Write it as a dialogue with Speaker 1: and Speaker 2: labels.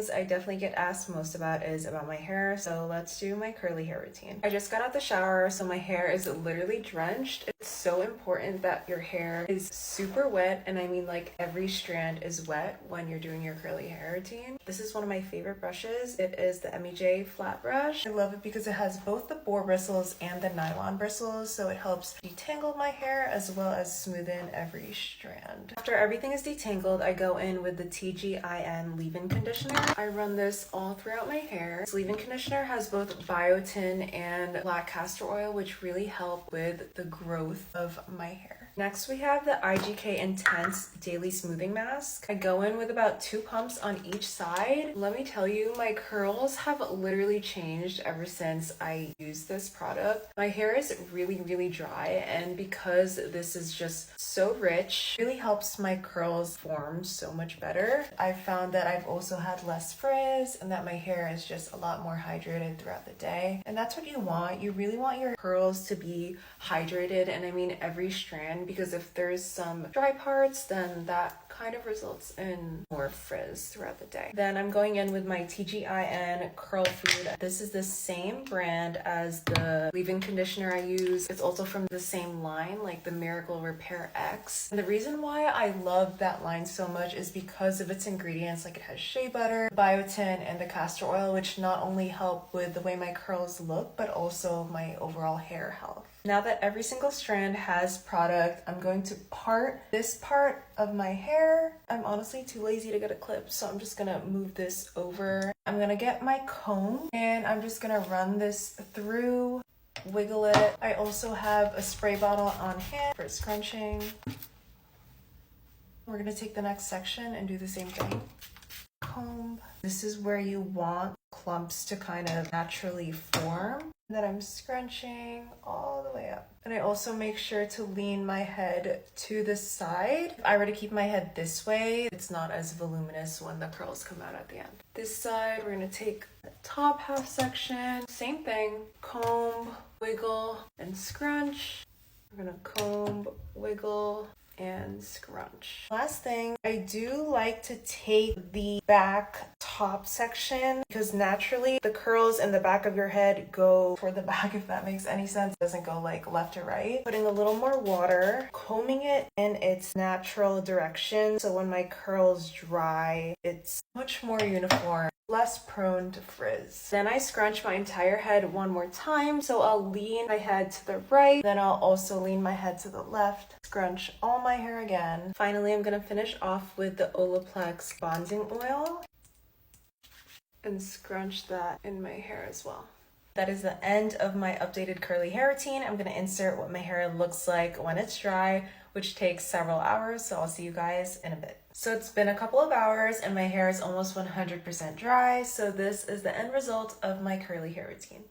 Speaker 1: things I definitely get asked most about is about my hair, so let's do my curly hair routine. I just got out the shower, so my hair is literally drenched. It's so important that your hair is super wet, and I mean like every strand is wet when you're doing your curly hair routine. This is one of my favorite brushes. It is the MEJ flat brush. I love it because it has both the boar bristles and the nylon bristles, so it helps detangle my hair as well as smoothen every strand. After everything is detangled, I go in with the TGIN leave-in conditioner. I run this all throughout my hair. This leave-in conditioner has both biotin and black castor oil, which really help with the growth of my hair. Next, we have the IGK Intense Daily Smoothing Mask. I go in with about 2 pumps on each side. Let me tell you, my curls have literally changed ever since I used this product. My hair is really dry, and because this is just so rich, it really helps my curls form so much better. I've found that I've also had less frizz and that my hair is just a lot more hydrated throughout the day. And that's what you want. You really want your curls to be hydrated, and I mean every strand, because if there's some dry parts, then that kind of results in more frizz throughout the day. Then I'm going in with my TGIN Curl Food. This is the same brand as the leave-in conditioner I use. It's also from the same line, like the Miracle RepairX. And the reason why I love that line so much is because of its ingredients. Like, it has shea butter, biotin, and the castor oil, which not only help with the way my curls look, but also my overall hair health. Now that every single strand has product, I'm going to part this part of my hair. I'm honestly too lazy to get a clip, so I'm just gonna move this over. I'm gonna get my comb and I'm just gonna run this through, wiggle it. I also have a spray bottle on hand for scrunching. We're gonna take the next section and do the same thing. Comb. This is where you want clumps to kind of naturally form. Then I'm scrunching all the way up. And I also make sure to lean my head to the side. I were to keep my head this way, it's not as voluminous when the curls come out at the end. This side, we're gonna take the top half section. Same thing, comb, wiggle, and scrunch. We're gonna comb, wiggle, and scrunch. Last thing, I do like to take the back top section because naturally the curls in the back of your head go toward the back, if that makes any sense. It doesn't go like left to right. Putting a little more water, combing it in its natural direction, so when my curls dry, it's much more uniform, less prone to frizz. Then I scrunch my entire head one more time, so I'll lean my head to the right, then I'll also lean my head to the left, scrunch all my hair again. Finally, I'm gonna finish off with the Olaplex bonding oil and scrunch that in my hair as well. That is the end of my updated curly hair routine. I'm gonna insert what my hair looks like when it's dry, which takes several hours, so I'll see you guys in a bit. So it's been a couple of hours and my hair is almost 100% dry, so this is the end result of my curly hair routine.